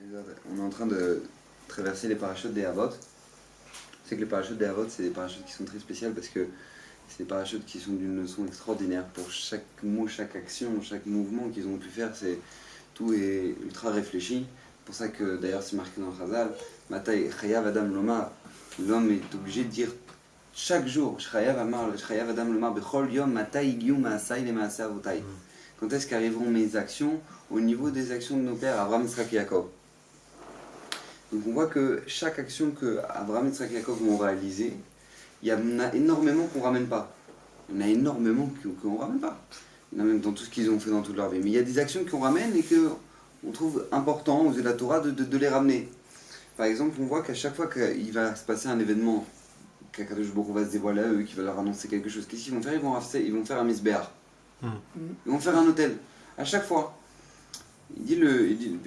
On est en train de traverser les parachutes des Havot. C'est que les parachutes des Havot, c'est des parachutes qui sont très spéciales parce que c'est des parachutes qui sont d'une leçon extraordinaire. Pour chaque mot, chaque action, chaque mouvement qu'ils ont pu faire, tout est ultra réfléchi. C'est pour ça que d'ailleurs c'est marqué dans le Chazal, Matai Chayav Adam Lomar, l'homme est obligé de dire chaque jour, Chayav Adam Lomar, Bechol Yom Matai Igiu Maasai le Maaseh Avotai. Quand est-ce qu'arriveront mes actions au niveau des actions de nos pères, Abraham, Yitzhak et Yaakov. Donc on voit que chaque action que Abraham, Yitzhak et Yaakov vont réaliser, il y en a énormément qu'on ne ramène pas. Il y en a énormément qu'on ne ramène pas. Il y en a même dans tout ce qu'ils ont fait dans toute leur vie. Mais il y a des actions qu'on ramène et qu'on trouve important aux yeux de la Torah de les ramener. Par exemple, on voit qu'à chaque fois qu'il va se passer un événement, qu'Akadosh Baruch Hu va se dévoiler à eux, qu'il va leur annoncer quelque chose, qu'est-ce qu'ils vont faire? Ils vont faire un misbéach. Ils vont faire un hôtel. À chaque fois. Il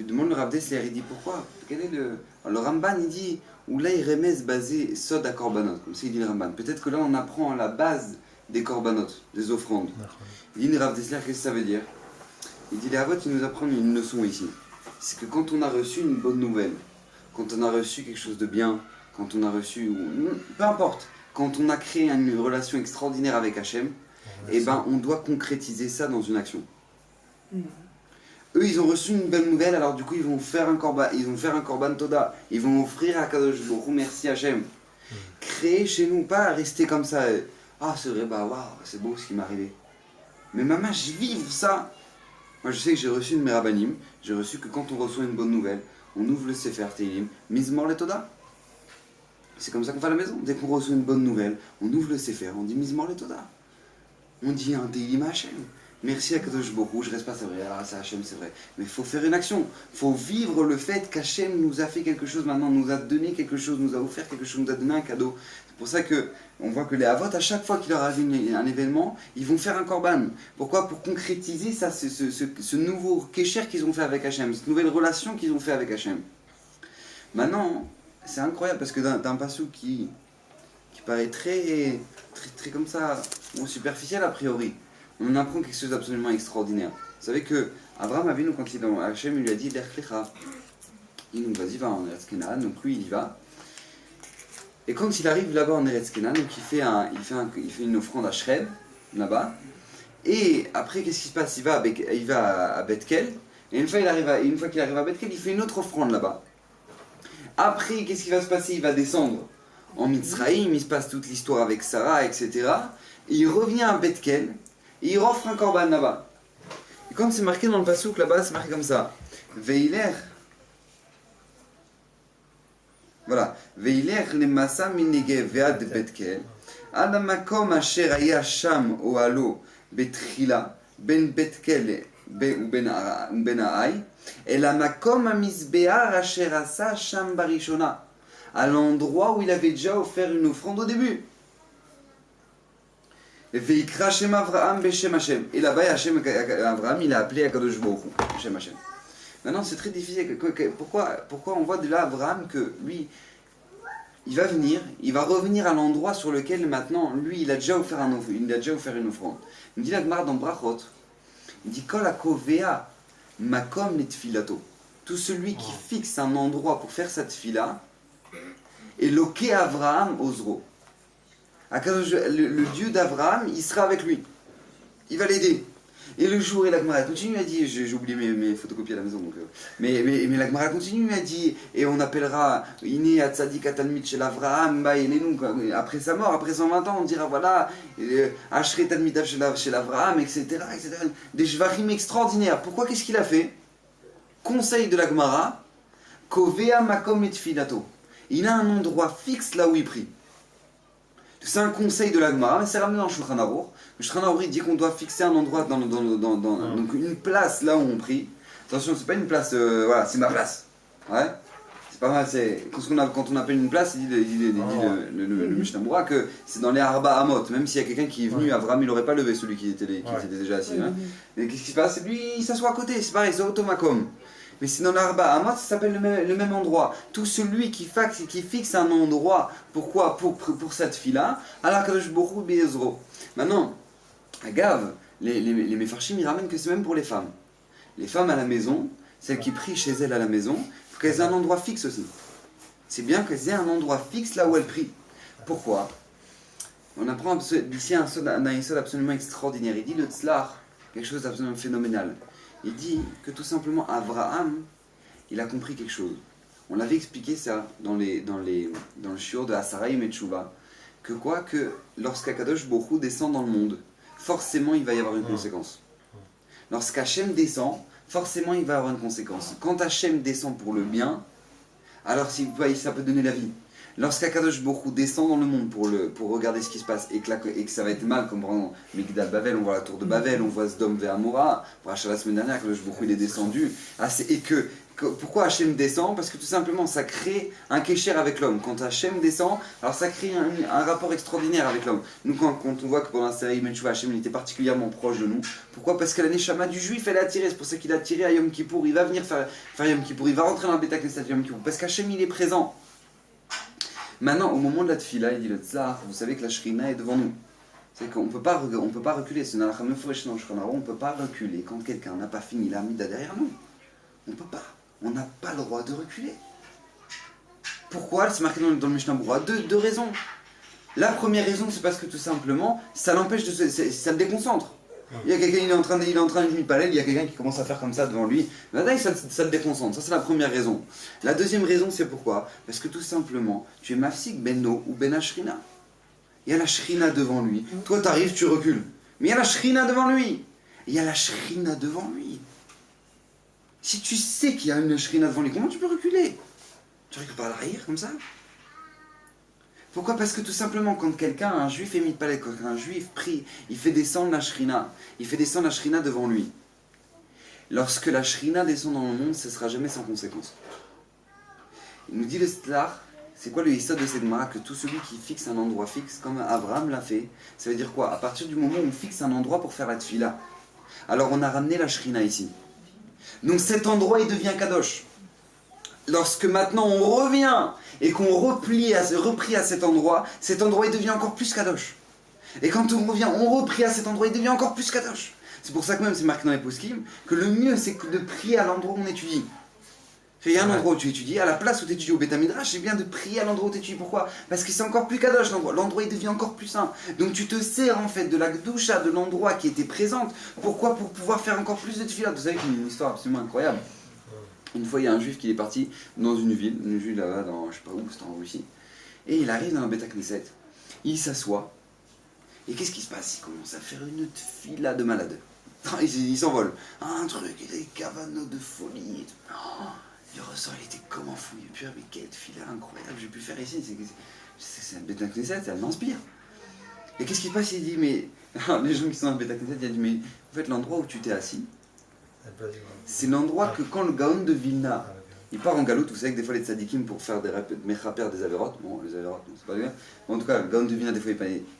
demande le Rav Dessler, il dit pourquoi? Quel est le... Alors, le Ramban il dit Oulay Remez basé Sod à Korbanot, comme ça il dit le Ramban. Peut-être que là on apprend la base des Korbanot, des offrandes. Il dit le Rav Dessler, qu'est-ce que ça veut dire? Il dit les Havot, ils nous apprennent une leçon ici. C'est que quand on a reçu une bonne nouvelle, quand on a reçu quelque chose de bien, quand on a reçu, peu importe, quand on a créé une relation extraordinaire avec Hachem, eh ben on doit concrétiser ça dans une action. Eux, ils ont reçu une belle nouvelle, alors du coup, ils vont faire un korban toda. Ils vont offrir à Kadosh Baruch Hu, merci Hachem. Créer chez nous, pas rester comme ça. Ah, c'est vrai, bah waouh, c'est beau ce qui m'est arrivé. Mais maman, je vive ça. Moi, je sais que j'ai reçu une Merabanim. J'ai reçu que quand on reçoit une bonne nouvelle, on ouvre le Sefer Teilim, Mizmor le Toda. C'est comme ça qu'on fait à la maison. Dès qu'on reçoit une bonne nouvelle, on ouvre le Sefer, on dit Mizmor le Toda. On dit un Teilim à Hachem. Merci à Kadosh Baruch Hu, je reste pas, c'est vrai, ah, c'est Hachem, c'est vrai. Mais il faut faire une action, il faut vivre le fait qu'Hachem nous a fait quelque chose maintenant, nous a donné quelque chose, nous a offert quelque chose, nous a donné un cadeau. C'est pour ça qu'on voit que les Havot, à chaque fois qu'il leur arrive un événement, ils vont faire un korban. Pourquoi? Pour concrétiser ça, ce nouveau kécher qu'ils ont fait avec Hachem, cette nouvelle relation qu'ils ont fait avec Hachem. Maintenant, c'est incroyable parce que d'un passou qui paraît très comme ça, bon, superficiel a priori, on apprend quelque chose d'absolument extraordinaire. Vous savez que Abraham Avinu, quand il est dans Hachem, il lui a dit Lech Lecha. Il nous vas-y, va en Eretz Kenan, donc lui il y va. Et quand il arrive là-bas en Eretz Kenan, donc il fait une offrande à Shrem, là-bas. Et après, qu'est-ce qui se passe? Il va à Bethkel. Et une fois qu'il arrive à Bethkel, il fait une autre offrande là-bas. Après, qu'est-ce qui va se passer? Il va descendre en Mitzraïm, il se passe toute l'histoire avec Sarah, etc. Et il revient à Bethkel. Et il offre un korban là-bas. Et quand c'est marqué dans le passouk là-bas, c'est marqué comme ça. Veiler. Voilà. Veiler le masa minegev ve'ad betkel. Ad makom asher haya sham oalo betrila ben betkel ou ben ha'ai. Et la makom amizbear asher asa sham barishona. À l'endroit où il avait déjà offert une offrande au début. Et là-bas, Abraham, il a appelé Akadosh Baruch Hu, Hashem Hashem. Maintenant, c'est très difficile. Pourquoi on voit de là Abraham que lui, il va venir, il va revenir à l'endroit sur lequel maintenant, lui, il a déjà offert une offrande. Il dit la Gemara dans Brachot, il dit Kol hakovea makom netfilato. Tout celui qui fixe un endroit pour faire sa tfila, et loke Abraham osro. Le Dieu d'Abraham, il sera avec lui. Il va l'aider. Et le jour, et la Gemara continue, a dit, j'ai oublié mes photocopies à la maison, donc, mais la Gemara continue, a dit, et on appellera Iné Atzadik Atalmid chez l'Avraham, après sa mort, après 120 ans, on dira, voilà, Ashre Talmidav chez l'Avraham, etc., etc. Des Shvachim extraordinaires. Pourquoi? Qu'est-ce qu'il a fait? Conseil de la Gemara, Kovea Makom et Tfilato. Il a un endroit fixe là où il prie. C'est un conseil de la Gemara, mais c'est ramené dans le Shulchan Aruch. Le Shulchan Aruch dit qu'on doit fixer un endroit donc une place là où on prie. Attention, c'est pas une place, voilà, c'est ma place. Ouais. C'est pas mal, quand on appelle une place, il dit le Mishnah Berurah que c'est dans les Arba Amot. Même s'il y a quelqu'un qui est venu, Abraham il n'aurait pas levé celui qui était déjà assis. Hein. Et qu'est-ce qui se passe? Lui, il s'assoit à côté, c'est pareil, c'est automakom. Mais c'est dans l'Arba Amot, ça s'appelle le même endroit. Tout celui qui fixe un endroit, pourquoi? Pour cette fille-là, alors Kadosh Baruch Hu Be'ezro. Maintenant, à Gav, les Mefarshim, ils ramènent que c'est même pour les femmes. Les femmes à la maison, celles qui prient chez elles à la maison, il faut qu'elles aient un endroit fixe aussi. C'est bien qu'elles aient un endroit fixe là où elles prient. Pourquoi? On apprend d'ici un yesod absolument extraordinaire. Il dit le tzlach, quelque chose d'absolument phénoménal. Il dit que tout simplement Abraham, il a compris quelque chose. On l'avait expliqué ça dans le shiur de Asaraïm et Tchouva, que quoi? Que lorsqu'Akadosh Baruch Hu descend dans le monde, forcément il va y avoir une conséquence. Lorsqu'Hachem descend, forcément il va y avoir une conséquence. Quand Hachem descend pour le bien, alors ça peut donner la vie. Lorsqu'Akadosh Baruch Hu descend dans le monde pour regarder ce qui se passe et que ça va être mal, comme par exemple Migdal Bavel, on voit la tour de Babel, on voit Sdom Ve'amora, pour Hachem la semaine dernière, Akadosh Baruch Hu il est descendu. Pourquoi Hachem descend? Parce que tout simplement ça crée un kécher avec l'homme. Quand Hachem descend, alors ça crée un rapport extraordinaire avec l'homme. Nous quand on voit que pendant la série Metchouva, Hachem il était particulièrement proche de nous. Pourquoi? Parce que la Neshama du juif elle est attirée. C'est pour ça qu'il a attiré à Yom Kippour. Il va venir faire Yom Kippour. Il va rentrer dans le Beta Knesset Yom Kippour. Parce qu'Hachem il est présent. Maintenant au moment de la tefila, il dit le tzar, vous savez que la Shrina est devant nous. C'est qu'on ne peut pas reculer. C'est on ne peut pas reculer quand quelqu'un n'a pas fini la mida derrière nous. On ne peut pas. On n'a pas le droit de reculer. Pourquoi? C'est marqué dans le Mishnah Berurah. Deux raisons. La première raison, c'est parce que tout simplement, ça l'empêche ça le déconcentre. Il y a quelqu'un, il est en train de palais, il y a quelqu'un qui commence à faire comme ça devant lui. Là, ça le déconcentre. Ça, c'est la première raison. La deuxième raison, c'est pourquoi? Parce que tout simplement, tu es mafsik benno ou ben ashrina. Il y a la shrina devant lui. Toi, tu arrives, tu recules. Mais il y a la shrina devant lui. Il y a la shrina devant lui. Si tu sais qu'il y a une shrina devant lui, comment tu peux reculer? Tu recules pas à l'arrière comme ça? Pourquoi? Parce que tout simplement, quand un juif est mis de palais, quand un juif prie, il fait descendre la shrina. Il fait descendre la shrina devant lui. Lorsque la shrina descend dans le monde, ce ne sera jamais sans conséquence. Il nous dit le Stlar, c'est quoi le yesod de cette Gemara? Que tout celui qui fixe un endroit fixe, comme Abraham l'a fait, ça veut dire quoi? À partir du moment où on fixe un endroit pour faire la tefila, alors on a ramené la shrina ici. Donc cet endroit il devient kadosh. Lorsque maintenant on revient et qu'on replie à cet endroit il devient encore plus kadosh. Et quand on revient, on replie à cet endroit, il devient encore plus kadosh. C'est pour ça que même c'est marqué dans les poskim que le mieux c'est de prier à l'endroit où on étudie. Il y a un endroit où tu étudies, à la place où tu étudies au Beth Midrash, c'est bien de prier à l'endroit où tu étudies. Pourquoi? Parce que c'est encore plus kadosh l'endroit. L'endroit il devient encore plus saint. Donc tu te sers en fait de la gdoucha de l'endroit qui était présente. Pourquoi? Pour pouvoir faire encore plus de tefillah. Vous savez qu'il y a une histoire absolument incroyable. Une fois il y a un juif qui est parti dans une ville là-bas, dans je sais pas où, c'était en Russie. Et il arrive dans un Beth Knesset, il s'assoit. Et qu'est-ce qui se passe? Il commence à faire une tefillah de malade. Il s'envole. Un truc, il a des cavanos de folie. Oh, il ressort, il était comme un fou. Mais quelle tefillah incroyable j'ai pu faire ici. C'est un Beth Knesset, ça m'inspire. Et qu'est-ce qui se passe? Il dit, mais les gens qui sont dans le Beth Knesset, il dit, mais en fait, l'endroit où tu t'es assis, c'est l'endroit que quand le Gaon de Vilna, il part en galoute, vous savez que des fois les tzadikim pour faire des mechaper des avérotes, bon les avérotes, c'est pas bien, mais en tout cas le Gaon de Vilna des fois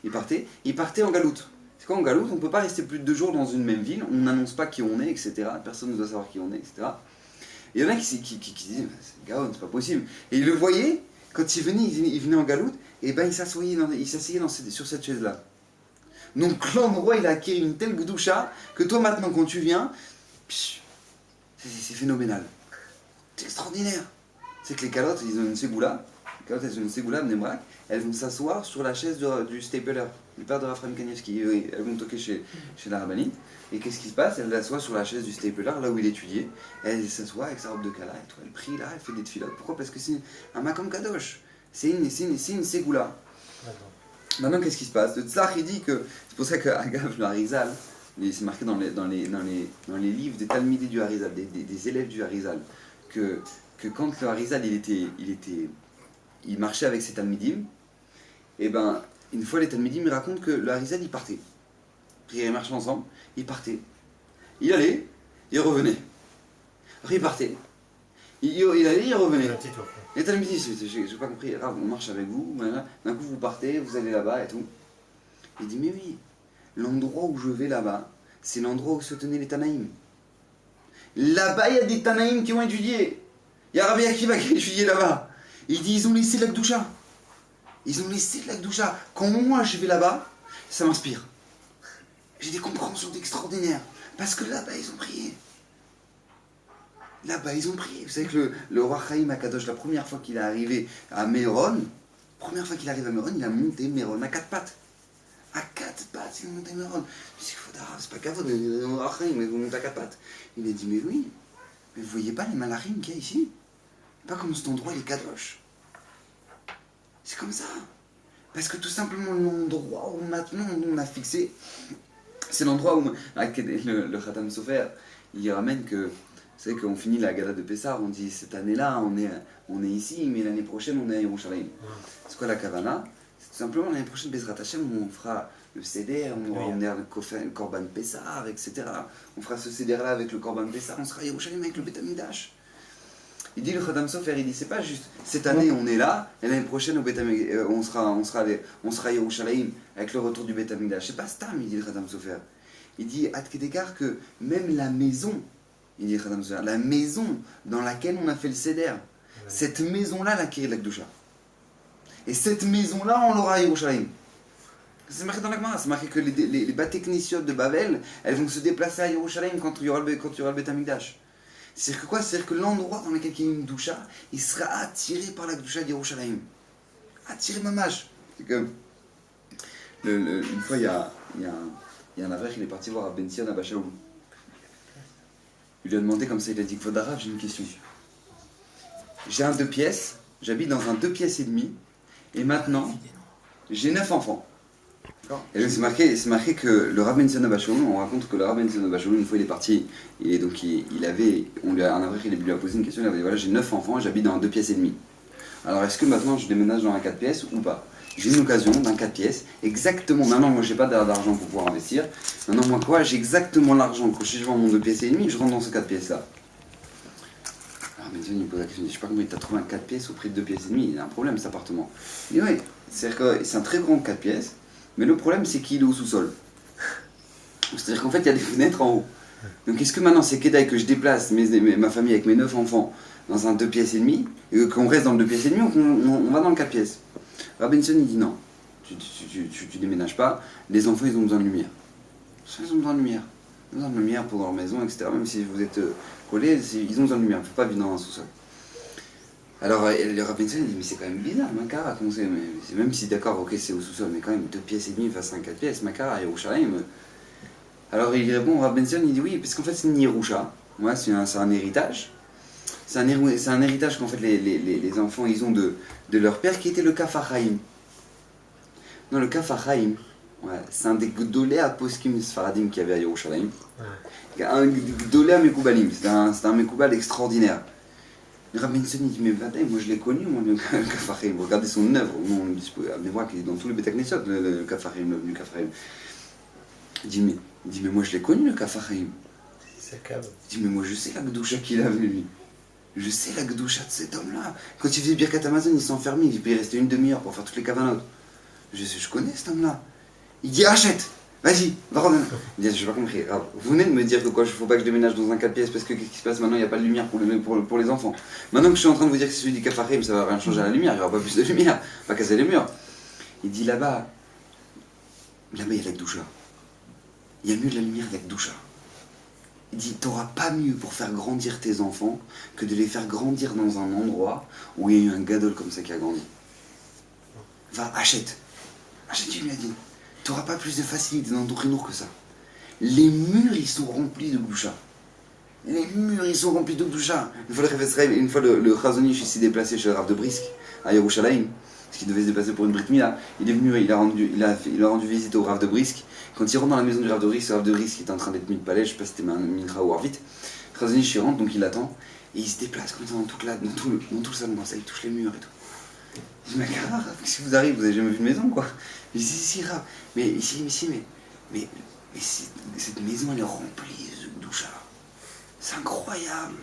il partait en galoute. C'est quoi en galoute? On ne peut pas rester plus de 2 jours dans une même ville, on n'annonce pas qui on est, etc. Personne ne doit savoir qui on est, etc. Et il y en a qui disaient, c'est Gaon, c'est pas possible. Et il le voyait, quand il venait en galoute, et ben il s'asseyait sur cette chaise-là. Donc l'endroit il a acquis une telle gdoucha que toi maintenant quand tu viens, c'est phénoménal. C'est extraordinaire. C'est que les calottes, ils ont une ségoula. Les calottes, elles ont une ségoula, Mnebrak. Elles vont s'asseoir sur la chaise du stapler, du père de Raphaël Kanievski. Elles vont toquer chez la rabbinite. Et qu'est-ce qui se passe? Elle s'assoit sur la chaise du stapler, là où il étudiait. Elle s'assoit avec sa robe de kala, et tout. Elle prie là, elle fait des tfilotes. Pourquoi? Parce que c'est un makom kadosh. C'est une ségoula. Maintenant, qu'est-ce qui se passe? Le tzar, il dit que. C'est pour ça que Agav, le Harizal, c'est marqué dans les livres des Talmidés du Harizal, des élèves du Harizal, que quand le Harizal il marchait avec ses Talmidim, et ben une fois les Talmidim ils racontent que le Harizal il partait. Ils marchaient ensemble, il partait. Il allait, il revenait. Après il partait. Il allait, il revenait. Les Talmidim disent, j'ai pas compris, Rav, on marche avec vous, d'un coup vous partez, vous allez là-bas et tout. Il dit mais oui. L'endroit où je vais là-bas, c'est l'endroit où se tenaient les Tanaïm. Là-bas, il y a des Tanaïm qui ont étudié. Il y a Rabbi Akiva qui a étudié là-bas. Il dit, ils ont laissé de la Gdoucha. Ils ont laissé de la Gdoucha. Quand moi je vais là-bas, ça m'inspire. J'ai des compréhensions extraordinaires. Parce que là-bas, ils ont prié. Là-bas, ils ont prié. Vous savez que le roi Chaim Akadosh, la première fois qu'il est arrivé à Méron, il a monté Méron à quatre pattes. À quatre pattes, il a monté Méron. Je dis, c'est pas cavode, le roi Chaim, mais vous montez à quatre pattes. Il a dit, mais oui, mais vous voyez pas les malachim qu'il y a ici? Pas comme cet endroit, il est kadosh. C'est comme ça. Parce que tout simplement, l'endroit où maintenant on a fixé, c'est l'endroit où le Khatam Sofer, il ramène que, vous savez qu'on finit la gala de Pessah, on dit cette année-là, on est ici, mais l'année prochaine, on est à Yerushalayim. C'est quoi la Kavana? C'est tout simplement l'année prochaine, Bezrat Hashem, on fera le Seder, on va emmener le Korban Pessah, etc. On fera ce Seder-là avec le Korban Pessah, on sera à Yerushalayim avec le Beth Amikdash. Il dit le Khatam Sofer, il dit c'est pas juste cette année on est là et l'année prochaine au Beth Amikdash, on sera à Yerushalayim avec le retour du Beth Amikdash. C'est pas Stam, il dit le Khatam Sofer. Il dit Ad Kedekar que même la maison, il dit le Khatam Sofer, la maison dans laquelle on a fait le Seder, cette maison-là la Kiril Akdusha. Et cette maison-là on l'aura à Yerushalayim. C'est marqué dans la Gemara, c'est marqué que les batéknissiotes de Babel, elles vont se déplacer à Yerushalayim quand il y aura le Beth Amikdash. C'est-à-dire que quoi? C'est-à-dire que l'endroit dans lequel il y a une doucha, il sera attiré par la doucha d'Yerushalayim. Attiré mamash. C'est que une fois, il y a un avrech, il est parti voir Ben Sion à Bachalou. Il lui a demandé comme ça, il a dit, Kvodarav, j'ai une question. J'ai un 2 pièces, j'habite dans un 2 pièces et demi, et maintenant, j'ai 9 enfants. Et donc c'est marqué que le Rav Ben Sion Bachalou, on raconte que le Rav Ben Sion Bachalou, une fois il est parti, et donc un avrech, il lui a posé une question, il a dit voilà, j'ai 9 enfants, j'habite dans un 2 pièces et demi. Alors est-ce que maintenant je déménage dans un 4 pièces ou pas? J'ai une occasion d'un 4 pièces, exactement, maintenant moi j'ai pas d'argent pour pouvoir investir, maintenant moi quoi, j'ai exactement l'argent que si je vends mon 2 pièces et demi, je rentre dans ce 4 pièces là. Alors Ben Sion il me pose la question, je sais pas comment il t'a trouvé un 4 pièces au prix de 2 pièces et demi, il a un problème cet appartement. Et oui, c'est-à-dire que c'est un très grand 4 pièces, mais le problème c'est qu'il est au sous-sol. C'est-à-dire qu'en fait il y a des fenêtres en haut. Donc est-ce que maintenant c'est Kedaï que je déplace ma famille avec mes 9 enfants dans un 2 pièces et demi, et qu'on reste dans le 2 pièces et demi ou qu'on va dans le 4 pièces? Robinson il dit non, tu déménages pas, les enfants ils ont besoin de lumière. Ils ont besoin de lumière. Ils ont besoin de lumière pour leur maison, etc. Même si vous êtes collés, ils ont besoin de lumière, il ne faut pas vivre dans un sous-sol. Alors le Robinson il dit mais c'est quand même bizarre, Makara, comment c'est, même si d'accord, ok c'est au sous-sol, mais quand même 2 pièces et demi face à un 4 pièces, Makara, Yerushalayim. Alors il répond, Rav Ben Sion, il dit oui, parce qu'en fait c'est une Yerusha, ouais, c'est un héritage. C'est un héritage qu'en fait les enfants ils ont de leur père qui était le Kafar Chaim. Non, le Kafar Chaim, ouais, c'est un des Gdolé à Poskim Sfaradim qu'il y avait à Yerushalayim. Ouais. Un Gdolé à Mekoubalim, c'est un Mekoubal extraordinaire. Le Rav Ben Sion il dit mais moi je l'ai connu, moi, le Kafar Chaim, regardez son œuvre, amenez voir qu'il est dans tous les Beth Knesset, le Kafar Chaim, le Kafar Chaim. Il dit mais moi je l'ai connu le Kafar Chaim. Il dit mais moi je sais la Gdoucha qu'il avait lui. Je sais la Gdoucha de cet homme-là. Quand il faisait Birkat Amazon, il s'enfermait, il peut y rester une demi-heure pour faire toutes les cavanotes. Je connais cet homme-là. Il dit achète, vas-y, va revenir. Il dit je n'ai pas compris. Alors, vous venez de me dire que quoi, il ne faut pas que je déménage dans un 4 pièces parce que qu'est-ce qui se passe maintenant, il n'y a pas de lumière pour les enfants. Maintenant que je suis en train de vous dire que c'est celui du Kafar Chaim, ça ne va rien changer à la lumière, il n'y aura pas plus de lumière, pas casser les murs. Il dit là-bas, il y a la Gdoucha. Il y a mieux de la lumière avec Gdoucha. Il dit, t'auras pas mieux pour faire grandir tes enfants que de les faire grandir dans un endroit où il y a eu un gadol comme ça qui a grandi. Va, achète. Achète, il lui a dit. T'auras pas plus de facilité dans ton Rinour que ça. Les murs, ils sont remplis de Gdoucha. Les murs, ils sont remplis de Gdoucha. Une fois le Chazonish s'est déplacé chez le Rav de Brisk, à Yerushalayim, parce qu'il devait se déplacer pour une Brit Mila. Il est venu, il a rendu visite au Rav de Brisk. Quand il rentre dans la maison du Rav de Brisk, le Rav de Brisk était en train d'être mis de palais, je sais pas si c'était Mincha ou Arvit. Chazonish il rentre, donc il attend, et il se déplace comme ça dans tout le salon, comme ça, il touche les murs et tout. Je dis, mais Rav, si vous arrivez, vous avez jamais vu une maison quoi? Je dis, si, Rav, mais cette maison elle est remplie de Gdoucha. C'est incroyable.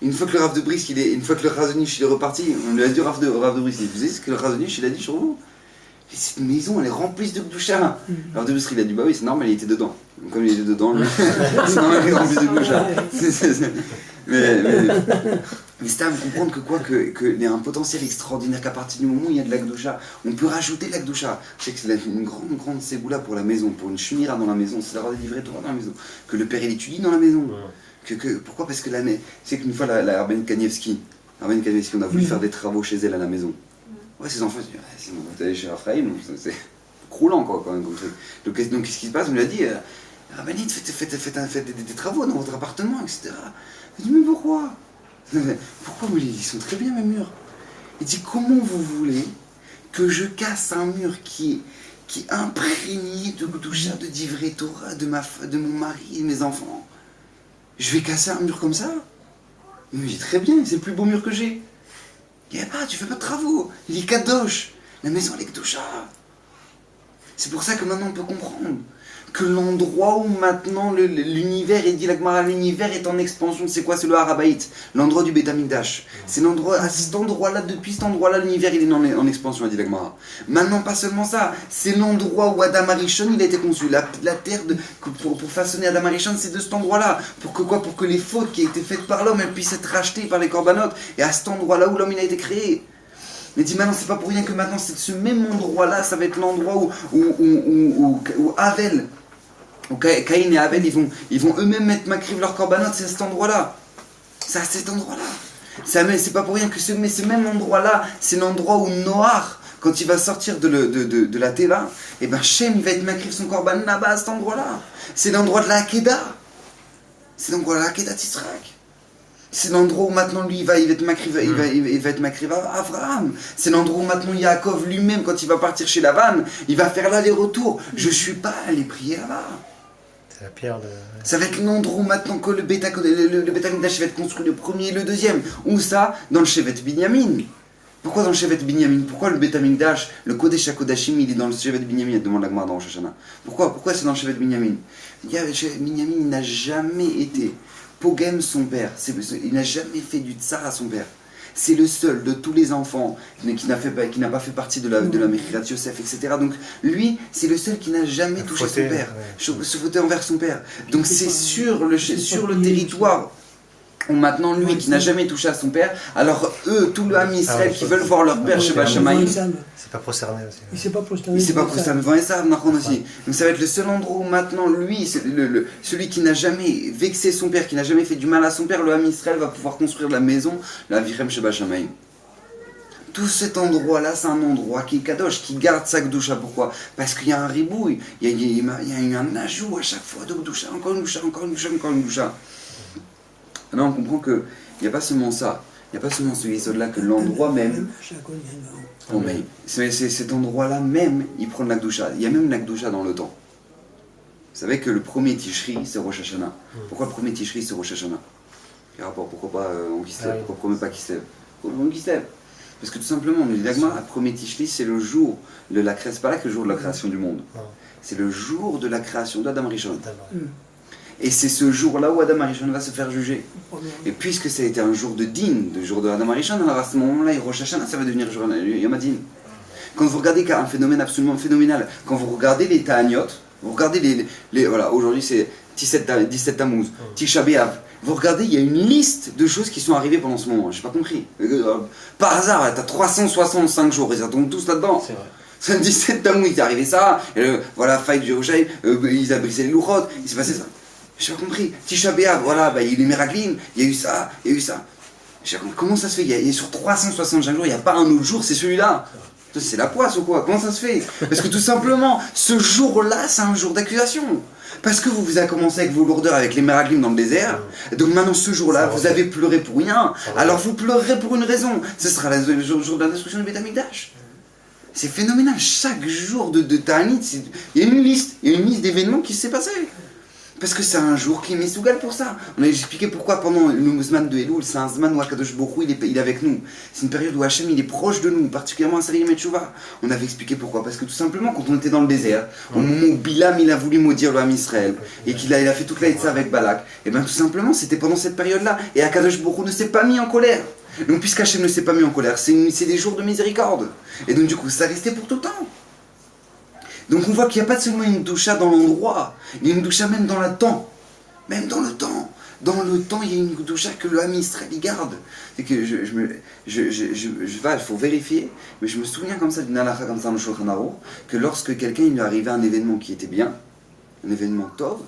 Une fois que le Rav de Brisk, une fois que le Chazonish il est reparti, on lui a dit au Rav de Brisk, vous savez ce que le Chazonish il a dit sur vous? Et cette maison, elle est remplie de Gdoucha. Alors de il a dit, bah oui, c'est normal, il était dedans. Donc comme il était dedans, lui, c'est normal qu'il est rempli de Gdoucha. Mais c'est à me comprendre que quoi, qu'il y a un potentiel extraordinaire, qu'à partir du moment où il y a de la Gdoucha, on peut rajouter de la Gdoucha. Je sais que c'est une grande séboula pour la maison, pour une chemira dans la maison, c'est d'avoir des livrets Torah dans la maison. Que le père il étudie dans la maison. Pourquoi? Parce que c'est qu'une fois la Arben Kanievski, on a voulu faire des travaux chez elle à la maison. Ouais, ses enfants, ils se disent, c'est bon, vous allez chez Raphaël, c'est croulant quoi, quand même, comme truc. Donc qu'est-ce qui se passe? On lui a dit, Rabbanit, faites des travaux dans votre appartement, etc. Il dit, mais pourquoi? Pourquoi? Mais ils sont très bien mes murs. Il dit, comment vous voulez que je casse un mur qui est imprégné de Gdoucha, de divrei Torah, de mon mari et de mes enfants? Je vais casser un mur comme ça? Il me dit, très bien, c'est le plus beau mur que j'ai. Il n'y a pas, tu fais pas de travaux. Il est kadosh. La maison, elle est Gdoucha. C'est pour ça que maintenant on peut comprendre que l'endroit où maintenant l'univers, et dit la Gemara, l'univers est en expansion, c'est quoi? C'est le Harabaït, l'endroit du Beth Amikdash. C'est l'endroit, à cet endroit-là, depuis cet endroit-là, l'univers il est en expansion, dit la Gemara. Maintenant, pas seulement ça, c'est l'endroit où Adam Arishon il a été conçu. La terre, pour façonner Adam Arishon, c'est de cet endroit-là. Pour que quoi? Pour que les fautes qui ont été faites par l'homme, elles puissent être rachetées par les korbanot. Et à cet endroit-là où l'homme il a été créé. Mais dit maintenant, c'est pas pour rien que maintenant, c'est ce même endroit-là, ça va être l'endroit où Avel, où Caïn et Avel, ils vont eux-mêmes mettre Makriv leur korbanot, c'est à cet endroit-là. C'est à cet endroit-là. C'est pas pour rien que ce même endroit-là, c'est l'endroit où Noach, quand il va sortir de la Teva, et ben Shem, il va être Makriv son korban là-bas, à cet endroit-là. C'est l'endroit de la Hakeda. C'est l'endroit de la Hakeda Tisrak. C'est l'endroit où maintenant lui il va être Makriv à Abraham. C'est l'endroit où maintenant Yaakov lui-même, quand il va partir chez Lavan, il va faire l'aller-retour. Je suis pas allé prier là-bas. C'est la pierre de... Ça va être l'endroit où maintenant que le Beth Amikdash va être construit, le premier et le deuxième. Où ça? Dans le Shevet Binyamin. Pourquoi dans le Shevet Binyamin? Pourquoi le Beth Amikdash, le Kodesh HaKodashim, il est dans le Shevet Binyamin? Il demande la Gemara dans Rosh Hashanah. Pourquoi c'est dans le Shevet Binyamin? Binyamin n'a jamais été Pogem son père. Il n'a jamais fait du tsar à son père. C'est le seul de tous les enfants qui n'a pas fait partie de la Mechirat Yosef, etc. Donc lui, c'est le seul qui n'a jamais touché son père, se fauter envers son père. Donc c'est sur le territoire où maintenant lui qui n'a jamais touché à son père, alors eux, tout le Ham Israël qui veulent voir leur père chez Bachamaï, c'est pas prosterné aussi. Il s'est pas prosterné. Il s'est pas prosterné devant Esav, aussi. Donc ça va être le seul endroit où maintenant lui, celui qui n'a jamais vexé son père, qui n'a jamais fait du mal à son père, le Ham Israël va pouvoir construire la maison, la Virem chez Bachamaï. Tout cet endroit-là, c'est un endroit qui est kadosh, qui garde sa Gdoucha. Pourquoi? Parce qu'il y a un ribouille, il y a eu un ajout à chaque fois de Gdoucha, encore une Gdoucha, encore une Gdoucha, encore une Gdoucha. Maintenant, on comprend qu'il n'y a pas seulement ça, il n'y a pas seulement ce yesod-là, que l'endroit même, c'est cet endroit-là même, il prend de la Gdoucha. Il y a même la Gdoucha dans le temps. Vous savez que le premier Tishri, c'est Rosh Hashanah. Pourquoi le premier Tishri, c'est Rosh Hashanah? Quel rapport? Pourquoi pas en Kislev? Pourquoi pas Kislev? Pourquoi en Kislev? Parce que tout simplement, on dit l'Agma, le premier Tishri, c'est le jour de la création, c'est pas là que le jour de la création du monde. C'est le jour de la création d'Adam Rishon. Et c'est ce jour-là où Adam Arishon va se faire juger. Et puisque ça a été un jour de din, le jour de Adam Arishon, alors à ce moment-là, Rosh Hashanah, ça va devenir Yom HaDin. Quand vous regardez un phénomène absolument phénoménal, quand vous regardez les Ta'aniot, vous regardez voilà, aujourd'hui c'est 17 Tammuz, Tisha B'Av, vous regardez, il y a une liste de choses qui sont arrivées pendant ce moment. J'ai pas compris. Par hasard, t'as 365 jours, ils tombent tous là-dedans. C'est vrai. C'est 17 Tammuz, il est arrivé ça, voilà, faille de Jérusalem, ils a brisé les louchot, il s'est passé ça. J'ai pas compris. Tisha B'Av, voilà, il y a eu les Meraglim, il y a eu ça, il y a eu ça. J'ai pas compris. Comment ça se fait? Il y a sur 365 jours, il n'y a pas un autre jour, c'est celui-là. C'est la poisse ou quoi? Comment ça se fait? Parce que tout simplement, ce jour-là, c'est un jour d'accusation. Parce que vous avez commencé avec vos lourdeurs, avec les Meraglim dans le désert. Donc maintenant, ce jour-là, vous avez pleuré pour rien. Alors vous pleurerez pour une raison. Ce sera le jour de la destruction du Beth Amikdash. C'est phénoménal. Chaque jour de Ta'anit, il y a une liste d'événements qui s'est passé. Parce que c'est un jour qui est Mesougal pour ça. On a expliqué pourquoi pendant le Zman de Elul, c'est un Zman où Akadosh Baruch Hu, il est avec nous. C'est une période où Hachem il est proche de nous, particulièrement à Sarim et Tchouva. On avait expliqué pourquoi. Parce que tout simplement, quand on était dans le désert, au moment où Bilam il a voulu maudire le Ham Israël, et qu'il a fait toute la Hitza avec Balak, et bien tout simplement, c'était pendant cette période-là. Et Akadosh Baruch Hu ne s'est pas mis en colère. Donc puisqu'Hachem ne s'est pas mis en colère, c'est des jours de miséricorde. Et donc du coup, ça restait pour tout le temps. Donc on voit qu'il n'y a pas seulement une doucha dans l'endroit, il y a une doucha même dans le temps. Même dans le temps. Dans le temps, il y a une doucha que le Ham Israël y garde. C'est que il faut vérifier, mais je me souviens comme ça d'une halakha comme ça dans le Shulchan Aruch, que lorsque quelqu'un il lui arrivait un événement qui était bien, un événement tov,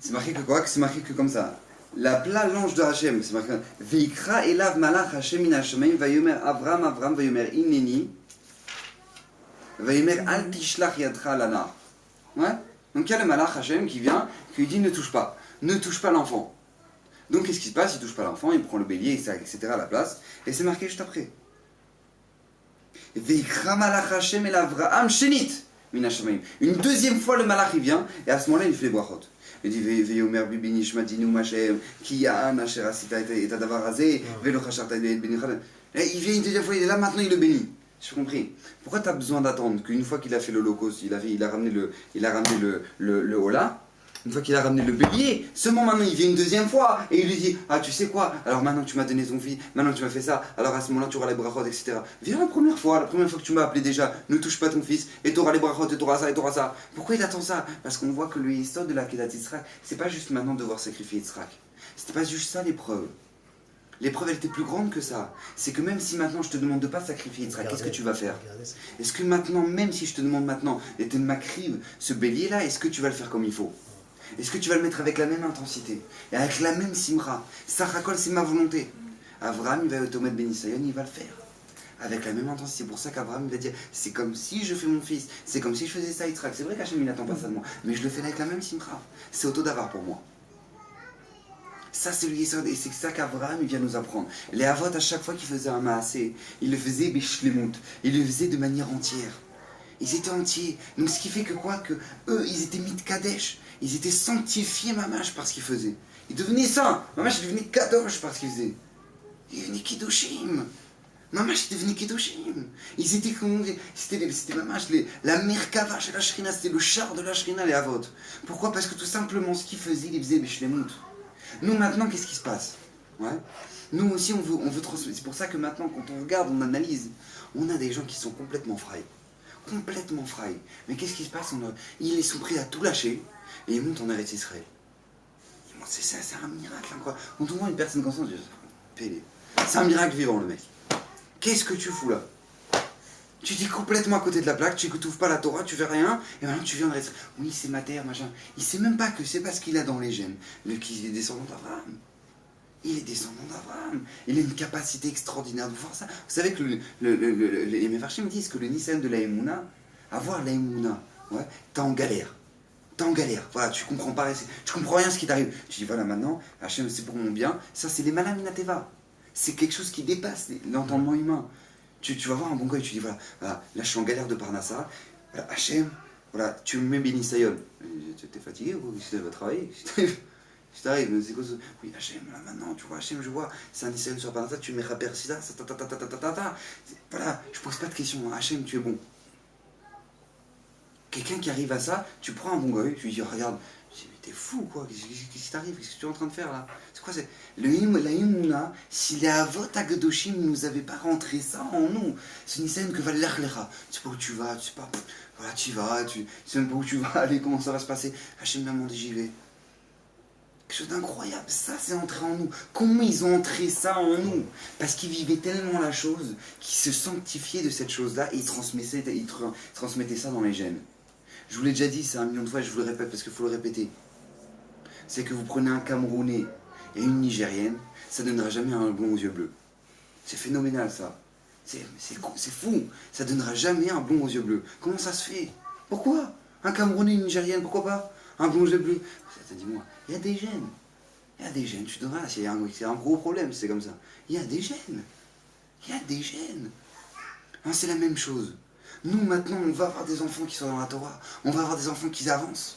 c'est marqué que quoi? C'est marqué que comme ça. La plat l'ange de Hachem, c'est marqué Veikra elav malach Hachem min Hashemayim vayomer Avram vayomer inneni vayomer al tishlach yadcha lana. Ouais. Donc il y a le malach Hachem qui vient, qui lui dit ne touche pas l'enfant. Donc qu'est-ce qui se passe? Il touche pas l'enfant, il prend le bélier, etc. à la place, et c'est marqué juste après. Veikra malach Hachem el Avraham shenit min Hashemayim. Une deuxième fois le malach il vient, et à ce moment-là il fait les brachot. Il dit Veyomer bibi nishmatinu Mashem Kiyam asher asita et adavar hazeh velo chasharta et benichad. Il vient une deuxième fois, il est là, maintenant il le bénit. J'ai compris. Pourquoi tu as besoin d'attendre qu'une fois qu'il a fait l'holocauste, il a ramené le hola, une fois qu'il a ramené le bélier, seulement maintenant il vient une deuxième fois et il lui dit ah tu sais quoi, alors maintenant que tu m'as donné ton fils, maintenant que tu m'as fait ça, alors à ce moment-là tu auras les brachot, etc. Viens la première fois que tu m'as appelé déjà, ne touche pas ton fils, et tu auras les brachot, et tu auras ça, et tu auras ça. Pourquoi il attend ça? Parce qu'on voit que le histoire de la Kedat Yitzhak, c'est pas juste maintenant devoir sacrifier Yitzhak. C'était pas juste ça l'épreuve. L'épreuve elle était plus grande que ça. C'est que même si maintenant je te demande de pas sacrifier Yitzhak, qu'est-ce que tu vas faire? Est-ce que maintenant, même si je te demande maintenant, et tu m'acrives ce bélier là, est-ce que tu vas le faire comme il faut? Est-ce que tu vas le mettre avec la même intensité et avec la même simra? Sachakol, c'est ma volonté. Avraham, il va automettre Bénissayon, il va le faire. Avec la même intensité. C'est pour ça qu'Avraham va dire c'est comme si je fais mon fils, c'est comme si je faisais ça, Yitzhak. C'est vrai qu'Hachem il n'attend pas ça de moi, mais je le fais avec la même simra. C'est auto d'avar pour moi. Ça, c'est le Yesod, et c'est ça qu'Avraham vient nous apprendre. Les Avot, à chaque fois qu'ils faisaient un maasé, ils le faisaient beshlemut, ils le faisaient de manière entière. Ils étaient entiers. Donc ce qui fait que quoi? Que eux, ils étaient mit Kadesh. Ils étaient sanctifiés, mamash, par ce qu'ils faisaient. Ils devenaient saints. Mamash, ils devenaient Kadosh par ce qu'ils faisaient. Ils devenaient Kedoshim. Mamash, ils devenaient Kedoshim. Ils étaient, comment dire, c'était mamash, la Merkava chez la Shrina, c'était le char de la Shrina, les Avot. Pourquoi? Parce que tout simplement, ce qu'ils faisaient, ils faisaient Beshlemut. Nous, maintenant, qu'est-ce qui se passe? Ouais. Nous aussi, on veut transmettre. C'est pour ça que maintenant, quand on regarde, on analyse, on a des gens qui sont complètement fraîs. Complètement fraîs. Mais qu'est-ce qui se passe? Ils sont prêts à tout lâcher. Et il monte en Eretz Israël. C'est un miracle incroyable. Quand on voit une personne comme ça, on dit pélé. C'est un miracle vivant le mec. Qu'est-ce que tu fous là? Tu t'es complètement à côté de la plaque, tu n'écoutes pas la Torah, tu fais rien, et maintenant tu viens de rester. Oui, c'est ma terre, machin. Il sait même pas que c'est parce qu'il a dans les gènes. Qu'il est descendant d'Abraham. Il est descendant d'Abraham. Il a une capacité extraordinaire de voir ça. Vous savez que les Mefarshim me disent que le Nissan de la Emouna, avoir la Emouna, ouais, t'es en galère. T'es en galère, voilà, tu comprends pas, tu comprends rien ce qui t'arrive. Tu dis voilà, maintenant, Hachem c'est pour mon bien, ça c'est les malaminateva. C'est quelque chose qui dépasse l'entendement humain. Tu vas voir un bon gars et tu dis voilà, là je suis en galère de Parnassa, voilà, Hachem, voilà, tu me mets Bénissayon. T'es fatigué ou tu vas travailler? Si t'arrives, c'est quoi ça? Oui, Hachem, là maintenant, tu vois, Hachem, je vois, c'est un Nissayon sur Parnassa, tu mets Rapper Sida, voilà, je pose pas de questions, Hachem, tu es bon. Quelqu'un qui arrive à ça, tu prends un bon gars, tu lui dis regarde, tu dis mais t'es fou quoi, qu'est-ce qui t'arrive, qu'est-ce que tu es en train de faire là? C'est quoi la Imuna, si les Avot Agadoshim ne nous avaient pas rentré ça en nous, c'est une scène que va l'Erlera. Tu sais pas où tu vas, tu sais pas, voilà tu vas, tu sais même pas où tu vas aller, comment ça va se passer. Hachem m'a demandé j'y vais. Quelque chose d'incroyable, ça c'est entré en nous. Comment ils ont entré ça en nous? Parce qu'ils vivaient tellement la chose, qu'ils se sanctifiaient de cette chose-là et ils transmettaient ça dans les gènes. Je vous l'ai déjà dit, c'est 1 million de fois, je vous le répète parce qu'il faut le répéter. C'est que vous prenez un Camerounais et une Nigérienne, ça ne donnera jamais un blond aux yeux bleus. C'est phénoménal ça. C'est fou. Ça ne donnera jamais un blond aux yeux bleus. Comment ça se fait? Pourquoi? Un Camerounais et une Nigérienne, pourquoi pas? Un blond aux yeux bleus. Dis-moi, il y a des gènes. Il y a des gènes, tu donneras, c'est un gros problème, c'est comme ça. Il y a des gènes. Il y a des gènes. Hein, c'est la même chose. Nous, maintenant, on va avoir des enfants qui sont dans la Torah. On va avoir des enfants qui avancent.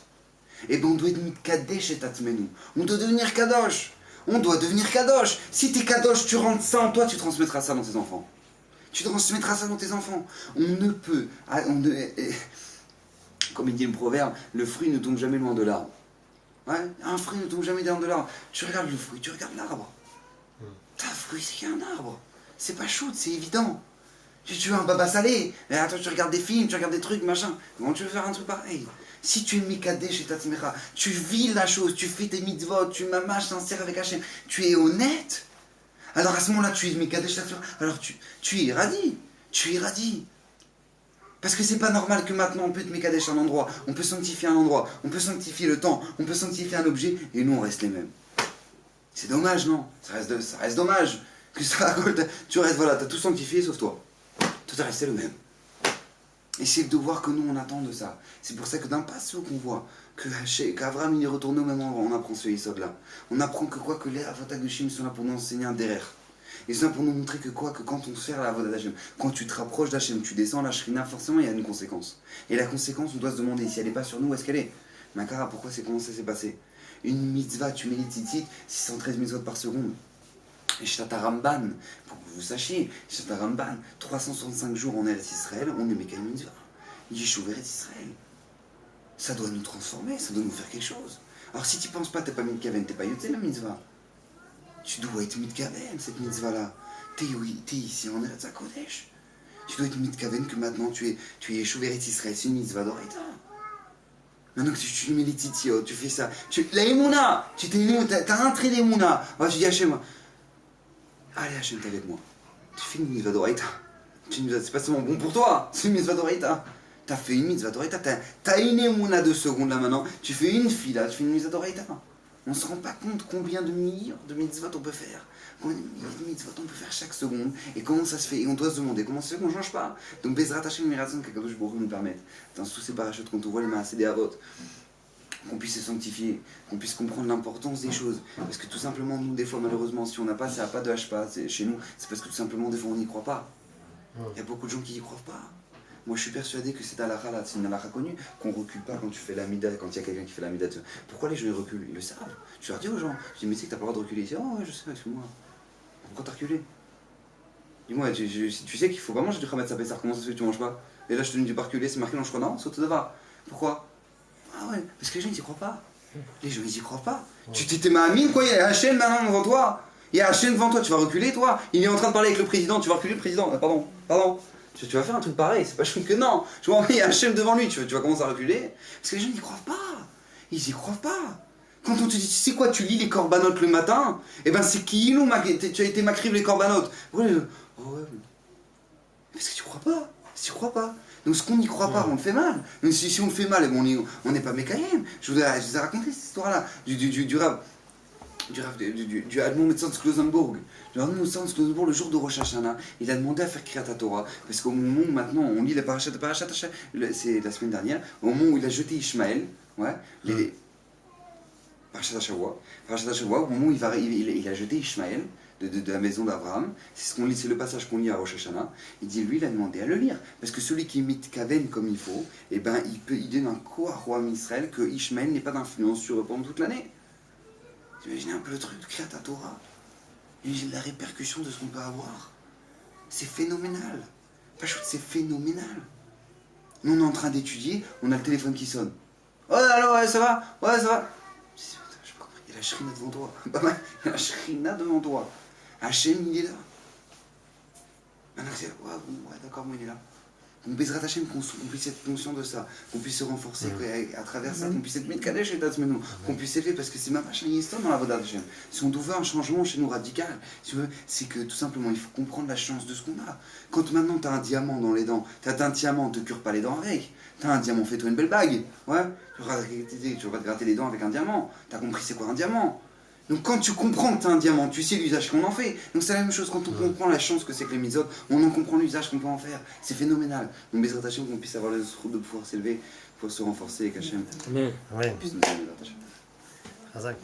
Et bien, on doit être Kadesh et Tatmenu. On doit devenir Kadosh. On doit devenir Kadosh. Si t'es Kadosh, tu rentres ça en toi, tu transmettras ça dans tes enfants. Tu transmettras ça dans tes enfants. On ne peut... comme il dit le proverbe, le fruit ne tombe jamais loin de l'arbre. Ouais, un fruit ne tombe jamais loin de l'arbre. Tu regardes le fruit, tu regardes l'arbre. T'as un fruit, c'est un arbre. C'est pas chaud, c'est évident. Tu veux un baba salé. Mais attends, tu regardes des films, tu regardes des trucs, machin. Comment tu veux faire un truc pareil? Si tu es Mikadé chez Tatzmecha, tu vis la chose, tu fais tes mitzvot, tu mamaches sincère avec Hachem, tu es honnête. Alors à ce moment-là, tu es Mikadé chez Tatzmecha. Alors tu irradies. Tu irradies. Parce que c'est pas normal que maintenant on peut être Mekadesh un endroit, on peut sanctifier un endroit, on peut sanctifier le temps, on peut sanctifier un objet, et nous on reste les mêmes. C'est dommage, non? Ça reste dommage. Que ça, tu restes, voilà, t'as tout sanctifié sauf toi. Tout est resté le même. Et c'est de voir que nous on attend de ça. C'est pour ça que d'un passage qu'on voit qu'Avram il est retourné au même endroit, on apprend ce Yesod là. On apprend que quoi, que les Avodagushim sont là pour nous enseigner un derrière. Ils sont là pour nous montrer que quoi, que quand on se fait la Avodah d'Hachem, quand tu te rapproches d'Hachem, tu descends la Shrina, forcément il y a une conséquence. Et la conséquence, on doit se demander si elle n'est pas sur nous, où est-ce qu'elle est? Makara, pourquoi comment ça s'est passé? Une mitzvah, tu mets les tzitzit, 613 mitzvot par seconde. Et Shata Ramban, pour que vous sachiez, Shata Ramban, 365 jours en Eretz Israël, on est Mekayim mitzvah. Yeshuv Eretz Israël. Ça doit nous transformer, ça doit nous faire quelque chose. Alors si tu penses pas, t'es pas Mitkaven, t'es pas Yotzé la mitzvah. Tu dois être Mitkaven, cette mitzvah-là. T'es ici en Eretz HaKodesh. Tu dois être Mitkaven que maintenant tu es Yeshuv Eretz Israël, c'est une mitzvah d'Oreita. Maintenant que tu mets les titiot, tu fais ça. La Emouna, t'as un trait d'Emouna. Alors tu dis Hachem, allez Hachem, t'es avec moi. Tu fais une mitzvah d'Oreita. C'est pas seulement bon pour toi, c'est une mitzvah d'Oreita. T'as fait une mitzvah d'Oreita, t'as une Emouna 2 secondes là maintenant. Tu fais une fila, tu fais une mitzvah d'Oreita. On ne se rend pas compte combien de millions de mitzvot on peut faire. Combien de milliers de mitzvot on peut faire chaque seconde. Et comment ça se fait. Et on doit se demander comment ça se fait qu'on ne change pas. Donc Bezrat Hashem Mirazon Kakadosh Baruch Hu nous permettre, dans tous ces parachutes, quand on voit les Maaseh des Avot, qu'on puisse se sanctifier, qu'on puisse comprendre l'importance des choses. Parce que tout simplement, nous, des fois, malheureusement, si on n'a pas, ça n'a pas de hachpa chez nous, c'est parce que tout simplement, des fois, on n'y croit pas. Il y a beaucoup de gens qui n'y croient pas. Moi, je suis persuadé que c'est halakha là, c'est une halakha connue, qu'on recule pas quand tu fais l'amida, quand il y a quelqu'un qui fait l'amida. Pourquoi les gens ils reculent? Ils le savent. Tu leur dis aux gens, je dis, mais tu sais que t'as pas le droit de reculer. Ils disent, oh ouais, je sais, excuse-moi. Pourquoi t'as reculé? Dis-moi, tu sais qu'il faut pas manger du khamet sapessar, comment ça se fait que tu manges pas? Et là, je te dis pas reculer, c'est marqué dans le choix, non, saute devant. Pourquoi? Ah ouais, parce que les gens ils y croient pas. Les gens ils y croient pas. Ouais. Tu t'es ma amine, quoi, il y a Hachem maintenant devant toi. Il y a Hachem devant toi, tu vas reculer, toi. Il est en train de parler avec le président, tu vas reculer le président. Pardon. Tu vas faire un truc pareil, c'est pas chouette que non. Je vois, il y a Hachem devant lui, tu vas commencer à reculer. Parce que les gens n'y croient pas. Ils y croient pas. Quand on te dit, tu sais quoi, tu lis les corbanotes le matin, et ben c'est qui nous, tu as été m'acrive les corbanotes. Ouais, parce que tu crois pas. Tu crois pas. Donc ce qu'on n'y croit pas, on le fait mal. Donc si on le fait mal, on n'est pas mécaïm. Je vous ai raconté cette histoire-là du Rav. Du Admon Metzans Klosenburg. Le Admon Metzans Klosenburg, le jour de Rosh Hashanah, il a demandé à faire Kriyat Torah. Parce qu'au moment où maintenant on lit la parashat, c'est la semaine dernière, au moment où il a jeté Ishmaël, les parashat Hashavua, au moment où il a jeté Ishmaël de la maison d'Abraham, c'est le passage qu'on lit à Rosh Hashanah. Il dit, lui, il a demandé à le lire. Parce que celui qui imite Kaven comme il faut, eh ben, il donne un coup à roi Israël que Ishmaël n'ait pas d'influence sur eux pendant toute l'année. Imaginez un peu le truc de Kriyat Torah. Imaginez la répercussion de ce qu'on peut avoir. C'est phénoménal. C'est phénoménal. Nous, on est en train d'étudier, on a le téléphone qui sonne. Oh là, ouais, ça va? Ouais, ça va? Je dis, putain, j'ai pas compris. Il y a la shrina devant toi. Pas mal. Il y a la shrina devant toi. Hachem, il est là. Maintenant, c'est ouais, d'accord, moi, il est là. Donc, Bezrat Hachem, qu'on puisse être conscient de ça, qu'on puisse se renforcer à travers ça, qu'on puisse être Mitkadesh et Tatzmenu, qu'on puisse s'élever, parce que c'est ma machin histoire dans la Avodah d'Hachem. Si on veut un changement chez nous radical, si tu veux, c'est que tout simplement, il faut comprendre la chance de ce qu'on a. Quand maintenant tu as un diamant dans les dents, tu as un diamant, ne te cure pas les dents avec. Tu as un diamant, fais-toi une belle bague. Ouais, tu vas te gratter les dents avec un diamant. Tu as compris c'est quoi un diamant? Donc quand tu comprends que tu as un diamant, tu sais l'usage qu'on en fait. Donc c'est la même chose quand on comprend la chance que c'est que les mitzvot, on en comprend l'usage qu'on peut en faire. C'est phénoménal. Donc Bezrat Hachem, qu'on puisse avoir le droit de pouvoir s'élever, pouvoir se renforcer avec Hachem. Amen. Qu'on puisse nous aider, Bezrat Hachem.